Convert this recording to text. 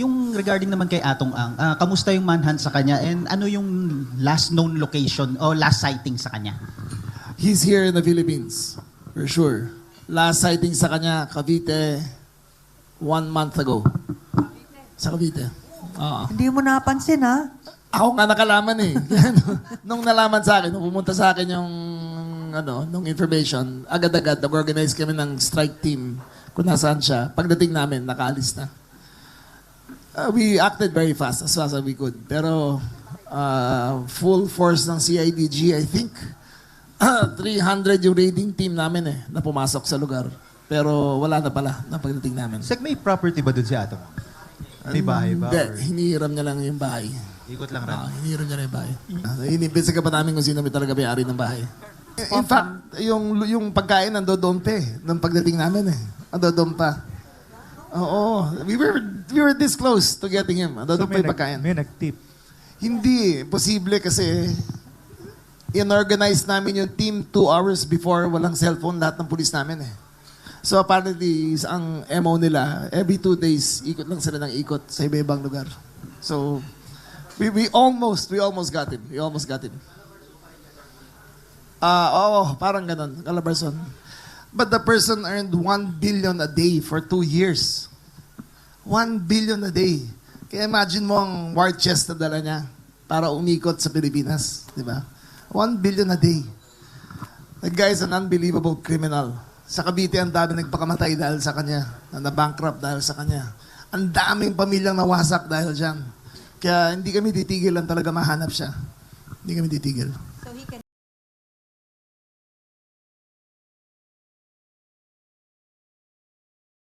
Yung regarding naman kay Atong Ang, kamusta yung manhunt sa kanya and ano yung last known location o last sighting sa kanya? He's here in the Philippines, for sure. Last sighting sa kanya, Cavite, 1 month ago. Sa Cavite. Oo. Hindi mo napansin, ha? Ako nga nakalaman eh. Nung nalaman sa akin, nung pumunta sa akin yung nung information, agad-agad nag-organize kami ng strike team kung nasaan siya. Pagdating namin, nakaalis na. We acted very fast as we could. Pero full force ng CIDG, I think 300 yung raiding team namin na pumasok sa lugar. Pero wala na pala na pagdating namin. Sek, may property ba doon si Atong? May bahay ba? Hindi, Or hinihiram niya lang yung bahay. ikot lang rin? Hinihiram niya lang yung bahay. Inimbestiga pa namin kung sino may talaga may-ari ng bahay. In fact, yung pagkain nandoon pa nung pagdating namin Nandoon pa. Oo. We were this close to getting him. Nandoon pa yung pagkain. May nag-tip. Hindi. Posible kasi in-organize namin yung team 2 hours before. Walang cellphone lahat ng pulis namin So apparently, ang MO nila, every 2 days, ikot lang sila ng ikot sa iba-ibang lugar. So, we almost got him. We almost got him. Parang ganun, Calabarzon. But the person earned 1 billion a day for 2 years. 1 billion a day. Kaya imagine mo ang war chest na dala niya para umikot sa Pilipinas. Di ba? 1 billion a day. The guy is an unbelievable criminal. Sa Cavite, ang dami nagpakamatay dahil sa kanya. Na-bankrupt dahil sa kanya. Ang daming pamilyang nawasak dahil dyan. Kaya hindi kami titigil lang talaga mahanap siya. Hindi kami titigil.